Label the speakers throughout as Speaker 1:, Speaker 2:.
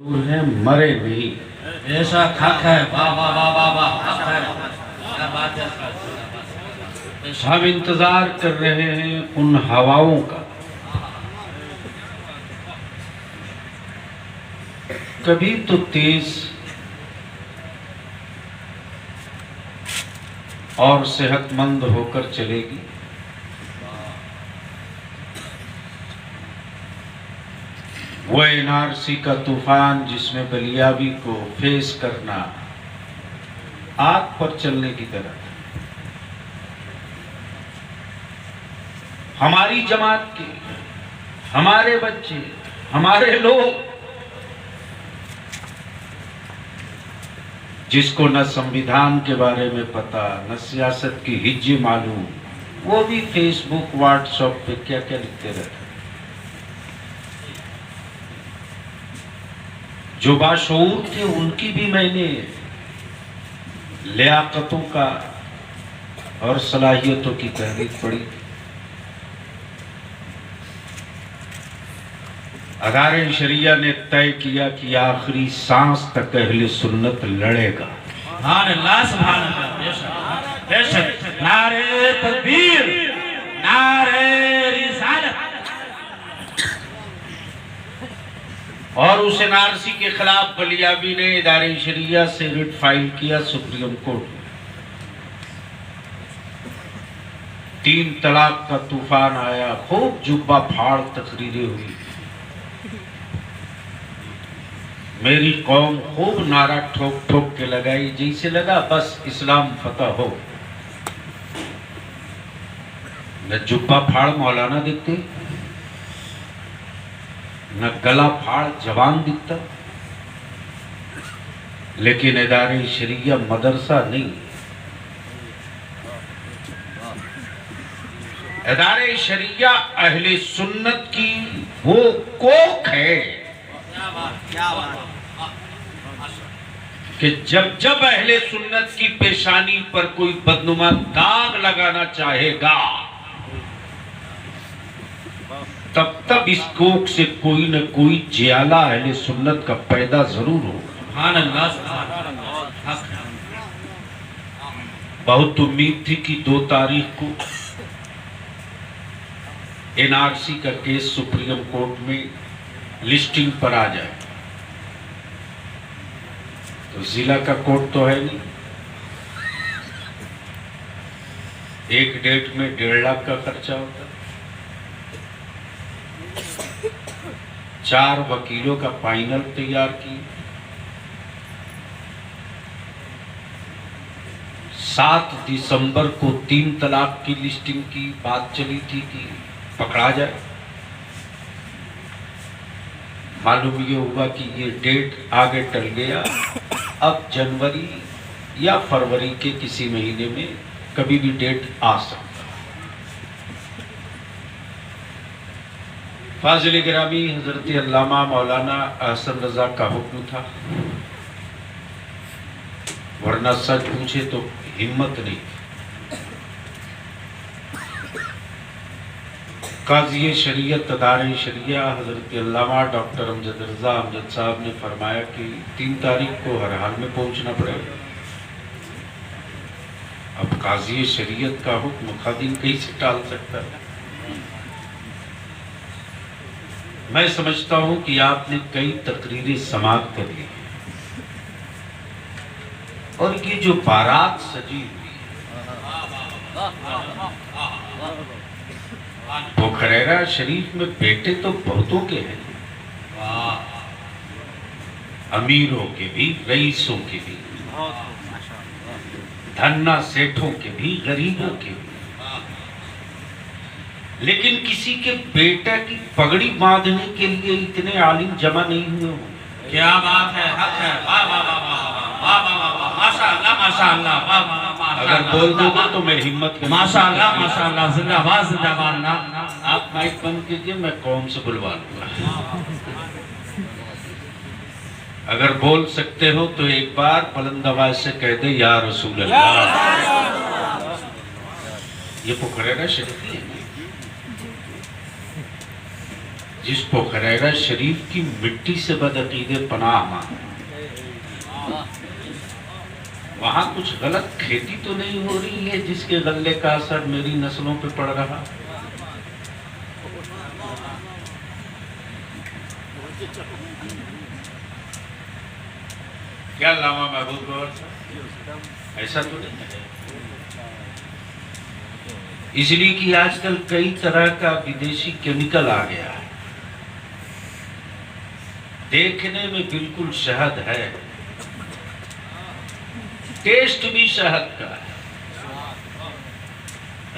Speaker 1: दूर है, मरे नहीं।
Speaker 2: ऐसा हक है। वाह वाह वाह वाह वाह, हक है। क्या बात है।
Speaker 1: हम इंतजार कर रहे हैं उन हवाओं का, कभी तो तेज और सेहतमंद होकर चलेगी, वो एनआरसी का तूफान जिसमें बलियाबी को फेस करना आग पर चलने की तरह। हमारी जमात के, हमारे बच्चे, हमारे लोग, जिसको न संविधान के बारे में पता, न सियासत की हिज्जे मालूम, वो भी फेसबुक व्हाट्सएप पे क्या क्या लिखते रहते। जो बाशऊर थे उनकी भी मैंने लियाकतों का और सलाहियतों की तहरीक पढ़ी। अदारे शरिया ने तय किया कि आखिरी सांस तक अहले सुन्नत लड़ेगा।
Speaker 2: सुभान अल्लाह, सुभान अल्लाह। बेशक बेशक। नारे तकबीर, नारे रिसालत।
Speaker 1: और उस एनआरसी के खिलाफ बलियाबी ने इदारे शरिया से रिट फाइल किया सुप्रीम कोर्ट में। 3 तलाक का तूफान आया, खूब जुब्बा फाड़ तकरीरें हुई, मेरी कौम खूब नारा ठोक ठोक के लगाई, जैसे लगा बस इस्लाम फतह हो। न जुब्बा फाड़ मौलाना दिखते, न गला फाड़ जवान दिखता, लेकिन इदारे शरिया मदरसा नहीं, इदारे शरिया अहले सुन्नत की वो कोख है कि जब जब अहले सुन्नत की पेशानी पर कोई बदनुमा दाग लगाना चाहेगा, तब तब इस कोख से कोई न कोई जियाला अहले सुन्नत का पैदा जरूर होगा।
Speaker 2: सुभान अल्लाह, सुभान अल्लाह। हक है।
Speaker 1: बहुत उम्मीद थी कि 2 तारीख को एनआरसी का केस सुप्रीम कोर्ट में लिस्टिंग पर आ जाए, तो जिला का कोर्ट तो है नहीं, एक डेट में 1.5 लाख का खर्चा होता, 4 वकीलों का फाइनल तैयार किए, 7 दिसंबर को 3 तलाक की लिस्टिंग की बात चली थी कि पकड़ा जाए। मालूम ये हुआ कि ये डेट आगे टल गया, अब जनवरी या फरवरी के किसी महीने में कभी भी डेट आ सकता। फाजिल गिरामी हजरत अल्लामा मौलाना अहसन रजा का हुक्म था, वरना सच पूछे तो हिम्मत नहीं। काज़ी शरीयत अदारे शरिया हजरत अल्लामा डॉक्टर अमजद रजा अमजद साहब ने फरमाया कि 3 तारीख को हर हाल में पहुंचना पड़ेगा। अब काज़ी शरीयत का हुक्म खादिम कैसे टाल सकता है? मैं समझता हूं कि आपने कई तकरीरें समाप्त कर ली, और ये जो बारात सजी हुई बुखरेरा शरीफ में बेटे तो बहुतों के हैं, अमीरों के भी, रईसों के भी, धन्ना सेठों के भी, गरीबों के भी, लेकिन किसी के बेटा की पगड़ी बांधने के लिए इतने आलिम जमा नहीं हुए होंगे।
Speaker 2: क्या बात है, हक है। वाह वाह वाह वाह वाह वाह वाह वाह, माशाअल्लाह माशाअल्लाह, वाह वाह वाह।
Speaker 1: अगर बोल दोगे तो मैं हिम्मत
Speaker 2: माशाअल्लाह माशाअल्लाह, जिंदाबाद जिंदाबाद। ना
Speaker 1: आप माइक बंद कीजिए, मैं कौम से बुलवा लूंगा। अगर बोल सकते हो तो एक बार बुलंद आवाज से कह दे या रसूल अल्लाह। ये पुखरेरा शरीफ है जिसको खरैरा शरीफ की मिट्टी से बदअकीदे पनाह मांगे, वहां कुछ गलत खेती तो नहीं हो रही है जिसके गल्ले का असर मेरी नस्लों पे पड़ रहा? क्या लामा महबूब गौर, ऐसा तो नहीं है। इसलिए कि आजकल कई तरह का विदेशी केमिकल आ गया है, देखने में बिल्कुल शहद है, टेस्ट भी शहद का है,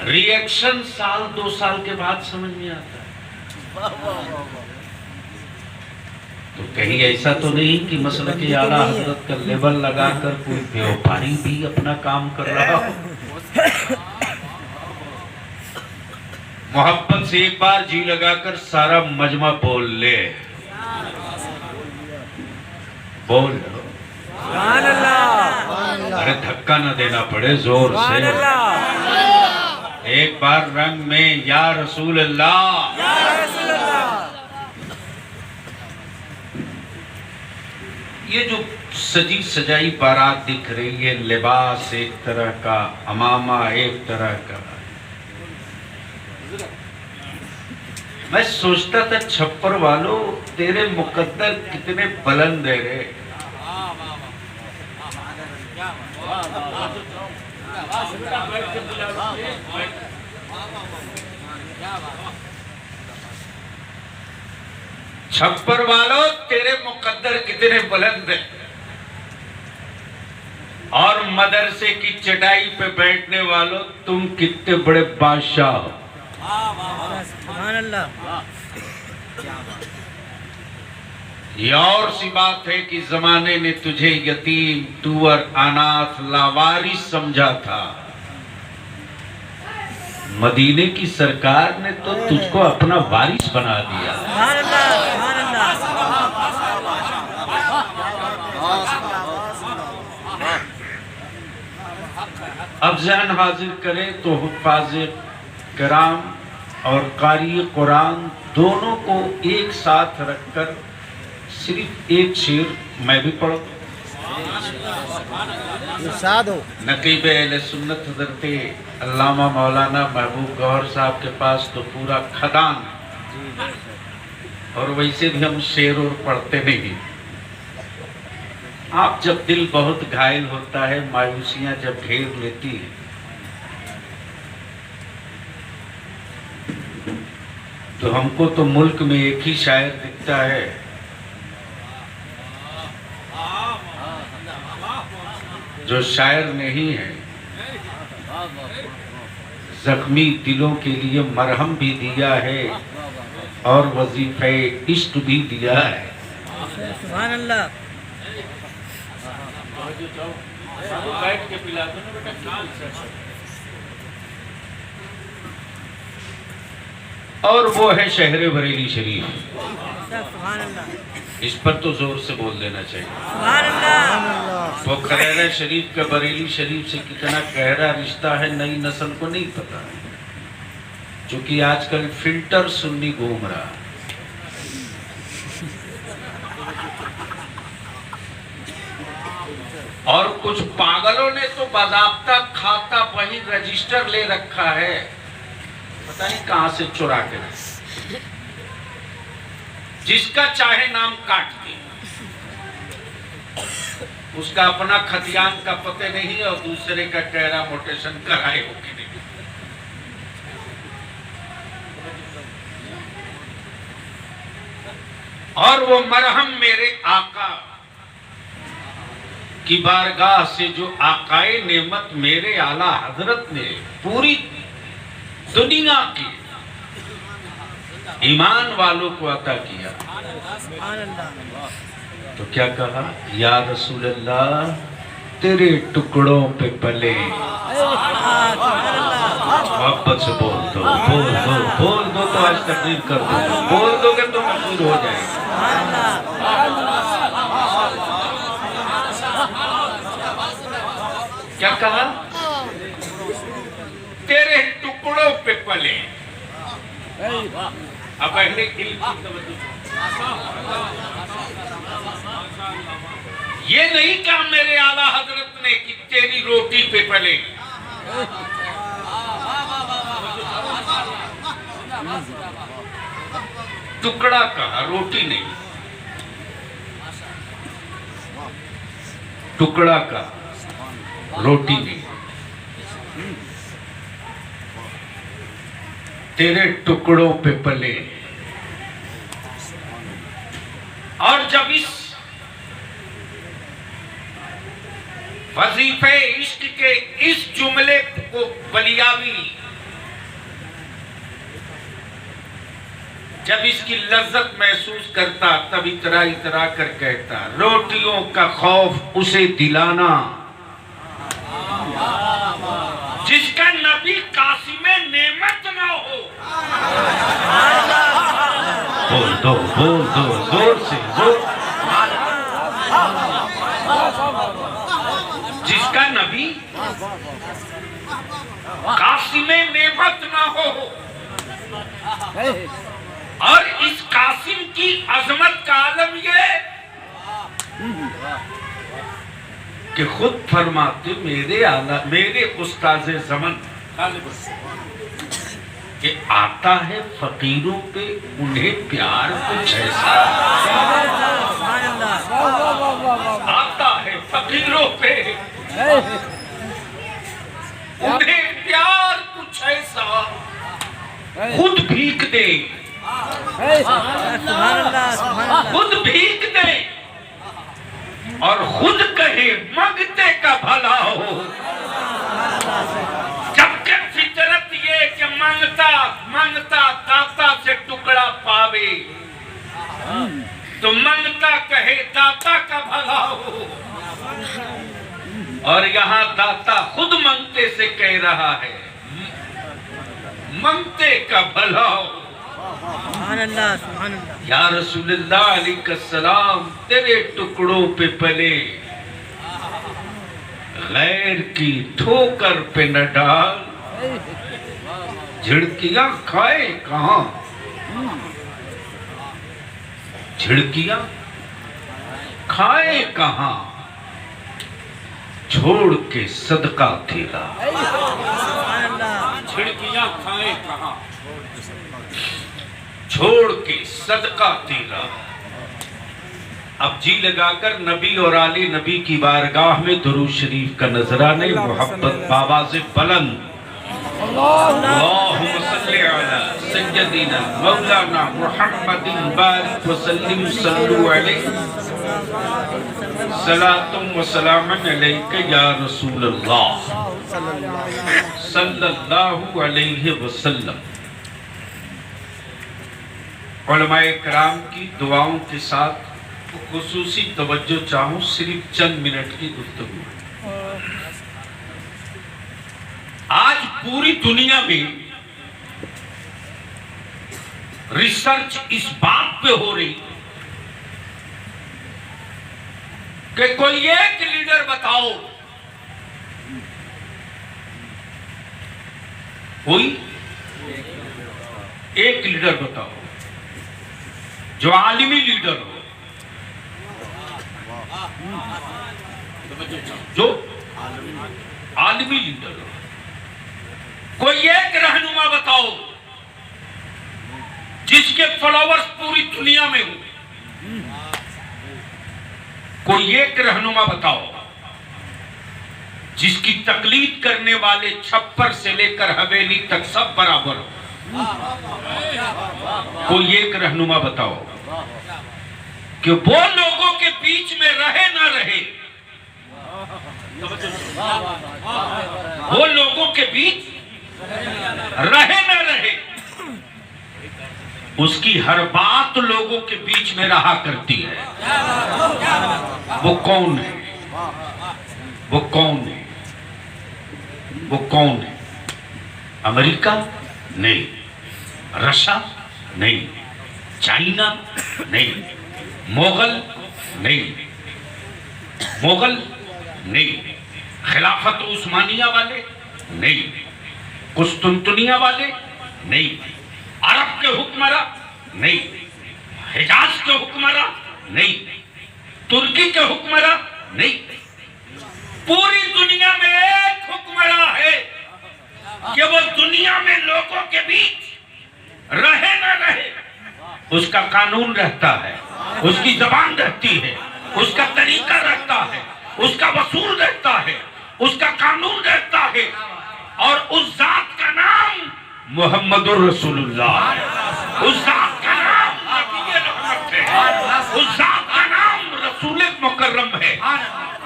Speaker 1: रिएक्शन साल 2 साल के बाद समझ में आता है। तो कहीं ऐसा तो नहीं कि मसले के आला हजरत का लेबल लगाकर कोई व्यापारी भी अपना काम कर रहा हो? मोहब्बत से एक बार जी लगाकर सारा मजमा बोल ले, बोल लो। अरे धक्का ना देना पड़े, जोर से एक बार रंग में या रसूल अल्लाह। ये जो सजी सजाई बारात दिख रही है, लिबास एक तरह का, अमामा एक तरह का, मैं सोचता था छप्पर वालों तेरे मुकद्दर कितने बुलंद है रे। छप्पर वालों तेरे मुकद्दर कितने बुलंद है, और मदरसे की चटाई पे बैठने वालों तुम कितने बड़े बादशाह हो। ये और सी बात है कि जमाने ने तुझे यतीम, टूअर, अनाथ, लावारिस समझा था। मदीने की सरकार ने तो तुझको अपना वारिस बना दिया। अब ज़हन हाजिर करें तो हुफ़ाज़े किराम और कारी कुरान दोनों को एक साथ रखकर सिर्फ एक शेर मैं भी पढ़ दूं। नकीब अहले सुन्नत हज़रत अल्लामा मौलाना महबूब गौहर साहब के पास तो पूरा खदान है, और वैसे भी हम शेर और पढ़ते नहीं। आप जब दिल बहुत घायल होता है, मायूसियां जब घेर लेती है, तो हमको तो मुल्क में एक ही शायर दिखता है, जो शायर नहीं है, जख्मी दिलों के लिए मरहम भी दिया है और वजीफे इश्क भी दिया है। सुभान अल्लाह। बैठ के पिला दो ना बेटा। और वो है शहर बरेली शरीफ। इस पर तो जोर से बोल देना चाहिए। वो खरैरा शरीफ का बरेली शरीफ से कितना गहरा रिश्ता है नई नस्ल को नहीं पता, क्योंकि आजकल फिल्टर सुन्नी घूम रहा। और कुछ पागलों ने तो बाज़ाब्ता खाता वही रजिस्टर ले रखा है, पता नहीं कहां से चुरा के, जिसका चाहे नाम काट दे, उसका अपना खतियान का पते नहीं और दूसरे का कैरा मोटेशन कराए हो कि नहीं। और वो मरहम मेरे आका की बारगाह से जो आकाए नेमत मेरे आला हजरत ने पूरी दुनिया की ईमान वालों को अता किया, तो क्या कहा, या रसूल अल्लाह तेरे टुकड़ों पे पले। मोहब्बत से बोल दो, बोल दो, बोल दो तो आज तकरीर कर दो, बोल दोगे तो मजबूर हो जाएगा। क्या कहा, तेरे टुकड़ों पे पले। अब पहले ये नहीं कहा मेरे आला हजरत ने कि तेरी रोटी पे पले, टुकड़ा कहा, रोटी नहीं। टुकड़ा का, रोटी नहीं। तेरे टुकड़ों पे पले। और जब इस वजीफे इश्क के इस जुमले को बलियावी, जब इसकी लज्जत महसूस करता, तब इतरा इतरा कर कहता, रोटियों का खौफ उसे दिलाना जिसका नबी कासिमे नेमत ना हो। बोल दो जोर से जोर। जिसका नबी कासिमे नेमत ना हो, और इस कासिम की अजमत का आलम ये कि खुद फरमाते मेरे उस्ताज़े ज़मन कि आता है फकीरों पे उन्हें प्यार कुछ ऐसा, आता है फकीरों पे उन्हें प्यार कुछ ऐसा, खुद भीख दे, खुद भीख दे और खुद कहे मंगते का भला हो। जबकि फितरत ये कि मंगता दाता से टुकड़ा पावे, तो मंगता कहे दाता का भला हो। और यहाँ दाता खुद मंगते से कह रहा है मंगते का भला हो। या रसूलुल्लाह अलैहिस्सलाम, तेरे टुकड़ों पे पले, गैर की ठोकर पे न डाल। झिड़कियां खाए कहां, झिड़कियां खाए कहां, छोड़ के सदका तेरा। झिड़कियां खाए कहां, छोड़ के सदका तेरा। अब जी लगाकर नबी और आली नबी की बारगाह में दुरूद शरीफ का नजराने मोहब्बत बाबा से बुलंद। अल्लाहुम्मा सल्ली अला सय्यदिना मौलाना मुहम्मदिन बारिक व सल्लिम सल्लु अलैहि सलातुम व सलामन अलैका या रसूलल्लाह सल्लल्लाहु अलैहि वसल्लम। उलमाए कराम की दुआओं के साथ खुसूसी तवज्जो चाहूं, सिर्फ चंद मिनट की गुफ्तगू। आज पूरी दुनिया में रिसर्च इस बात पे हो रही कि कोई एक लीडर बताओ, कोई एक लीडर बताओ जो आलिमी लीडर हो, जो आलिमी लीडर हो। कोई एक रहनुमा बताओ जिसके फॉलोवर्स पूरी दुनिया में हो। कोई एक रहनुमा बताओ जिसकी तकलीद करने वाले छप्पर से लेकर हवेली तक सब बराबर हो। कोई एक रहनुमा बताओ कि वो लोगों के बीच में रहे ना रहे, वो लोगों के बीच रहे ना रहे, उसकी हर बात लोगों के बीच में रहा करती है। वो कौन है? वो कौन है? वो कौन है? अमेरिका नहीं, रशिया नहीं, चाइना नहीं, मुगल नहीं, मुगल नहीं, खिलाफत उस्मानिया वाले नहीं, कुस्तुनतुनिया वाले नहीं, अरब के हुक्मरान नहीं, हिजाज के हुक्मरां नहीं, तुर्की के हुक्मरां नहीं, पूरी दुनिया में एक हुक्मरां है कि वो दुनिया में लोगों के बीच रहे ना रहे, उसका कानून रहता है, उसकी जबान रहती है, उसका तरीका रहता है, उसका वसूल रहता है, उसका कानून रहता है, और उस जात का नाम मोहम्मदुर रसूलुल्लाह है। उस जात का नाम नबी रहमत है, उस जात का नाम रसूल मुकर्रम है।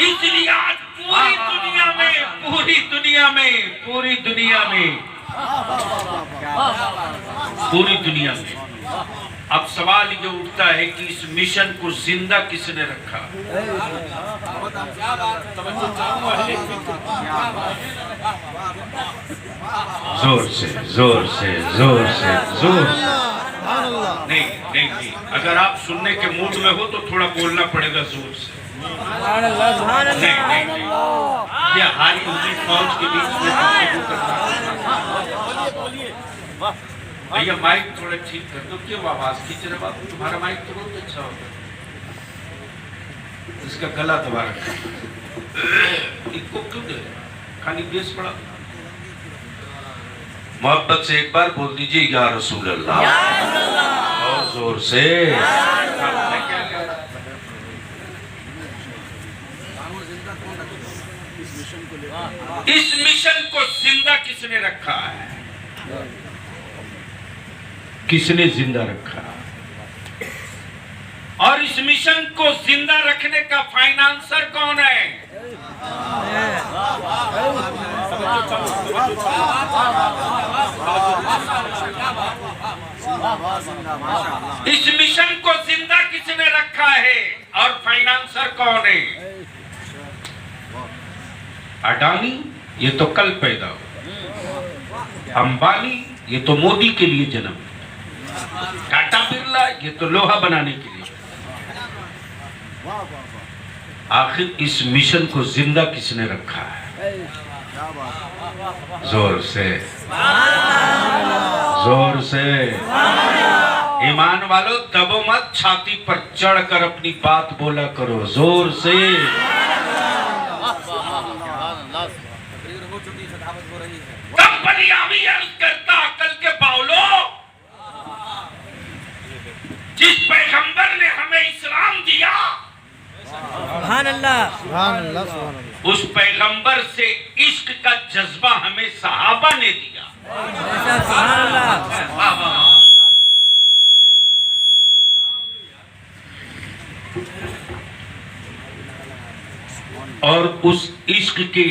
Speaker 1: इसलिए आज पूरी दुनिया में अब सवाल ये उठता है कि इस मिशन को जिंदा किसने रखा? जोर से नहीं, अगर आप सुनने के मूड में हो तो थोड़ा बोलना पड़ेगा जोर से। नहीं, ये हारी हुई फौज के बीच में भैया माइक थोड़ा ठीक कर दो। क्यों आवाज खींच रहे बाबू? तुम्हारा माइक तो बहुत अच्छा होता है, इसका गला दबा रखा, इसको क्यों दे खाली बेस पड़ा? मोहब्बत से एक बार बोल दीजिए या रसूल अल्लाह, और जोर से। इस मिशन को जिंदा किसने रखा है? किसने जिंदा रखा? और इस मिशन को जिंदा रखने का फाइनेंसर कौन है? इस मिशन को जिंदा किसने रखा है और फाइनेंसर कौन है? अडानी ये तो कल पैदा हुआ, अंबानी ये तो मोदी के लिए जन्म, टाटा बिरला ये तो लोहा बनाने के लिए। आखिर इस मिशन को जिंदा किसने रखा है? जोर से ईमान वालों, दबो मत, छाती पर चढ़कर अपनी बात बोला करो जोर से। तब बलियामी अर्ज करता अकल के बावलो, जिस पैगंबर ने हमें इस्लाम दिया, सुभान अल्लाह, उस पैगंबर से इश्क का जज्बा हमें सहाबा ने दिया। सुभान अल्लाह। और उस इश्क के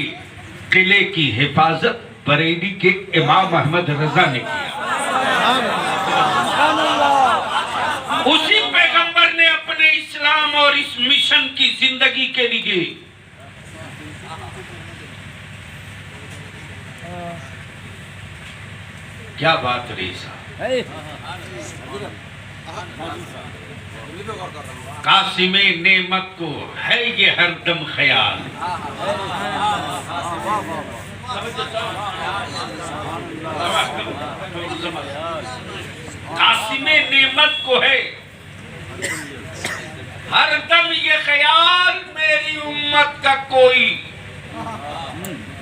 Speaker 1: किले की हिफाजत बरेली के इमाम अहमद रजा ने किया। उसी पैगंबर ने अपने इस्लाम और इस मिशन की जिंदगी के लिए क्या बात रही साहब, कासिमे नेमत को है ये हरदम ख्याल। कासिमे नेमत को है हरदम ये ख्याल, मेरी उम्मत का कोई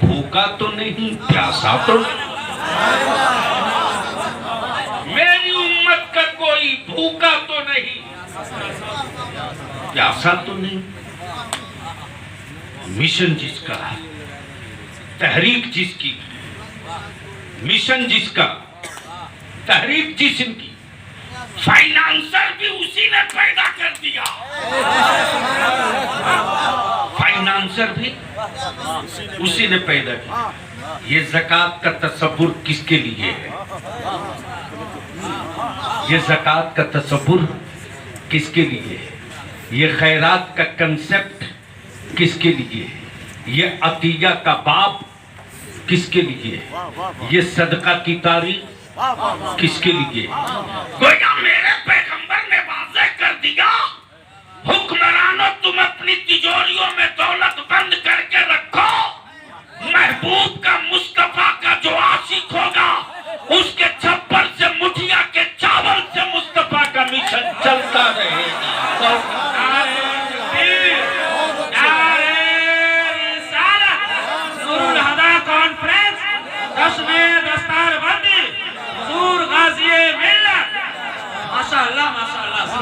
Speaker 1: भूखा तो नहीं, प्यासा तो नहीं, मेरी उम्मत का कोई भूखा तो नहीं, प्यासा तो नहीं। मिशन जिसका, तहरीक जिसकी, मिशन जिसका, तहरीक जिसकी, फाइनेंसर भी उसी ने पैदा कर दिया। फाइनेंसर भी उसी ने पैदा किया। ये ज़कात का तसव्वुर किसके लिए है? ये ज़कात का तसव्वुर किसके लिए है? ये खैरात का कंसेप्ट किसके लिए है? ये अतिया का बाब किसके लिए है? ये सदका की तारीख किसके लिए? गोया मेरे पैगंबर ने वाज़ेह कर दिया, हुक्मरानों तुम अपनी तिजोरियों में दौलत बंद करके रखो, महबूब का, मुस्तफा का जो आशिक होगा उसके छप्पर से मुठिया के चावल से मुस्तफा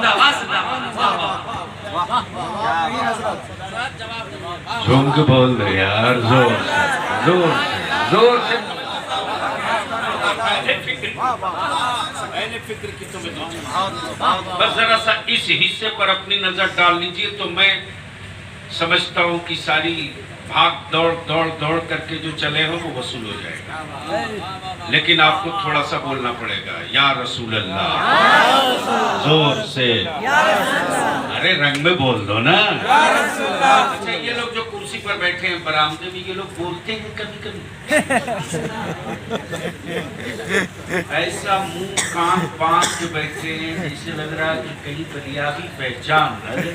Speaker 2: जिंदाबाद जिंदाबाद वाह वाह
Speaker 1: झूम के बोल दो यार, जोर जोर जोर से। बस जरा सा इस हिस्से पर अपनी नजर डाल लीजिए तो मैं समझता हूँ कि सारी भाग दौड़ दौड़ दौड़ करके जो चले हो वो वसूल हो जाएगा। लेकिन आपको थोड़ा सा बोलना पड़ेगा, या रसूल अल्लाह, जोर से। अरे रंग में बोल दो ना। अच्छा, ये लोग जो कुर्सी पर बैठे हैं बरामदे में, ये लोग बोलते हैं कभी कभी? ऐसा मुंह कान बांध के बैठे हैं जैसे लग रहा है कि कहीं बलियाबी पहचान रहे।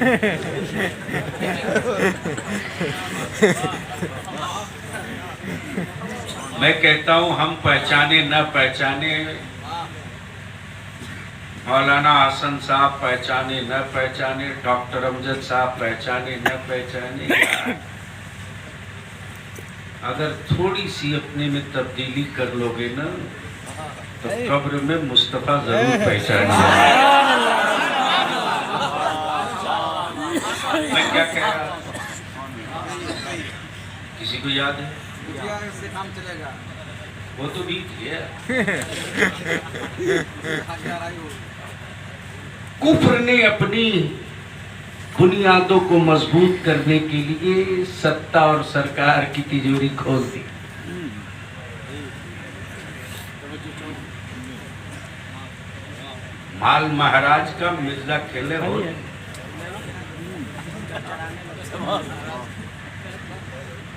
Speaker 1: मैं कहता हूं हम पहचाने न पहचाने, मौलाना हसन साहब पहचाने न पहचाने, डॉक्टर अमजद साहब पहचाने न पहचाने, अगर थोड़ी सी अपने में तब्दीली कर लोगे ना तो कब्र में मुस्तफा जरूर पहचानेंगे। मैं क्या कह रहा हूं? किसी को याद है?
Speaker 3: से काम चलेगा।
Speaker 1: वो तो बीत गया। कुफ्र ने अपनी बुनियादों को मजबूत करने के लिए सत्ता और सरकार की तिजोरी खोल दी। माल महाराज का मिर्जा खेले हो।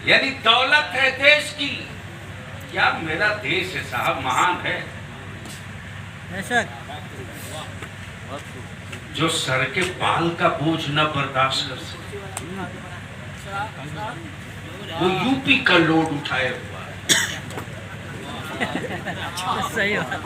Speaker 1: यानी दौलत है देश की, क्या मेरा देश है साहब महान है, जो सर के बाल का बोझ न बर्दाश्त कर सके, वो यूपी का लोड उठाए हुआ है।
Speaker 3: सही बात।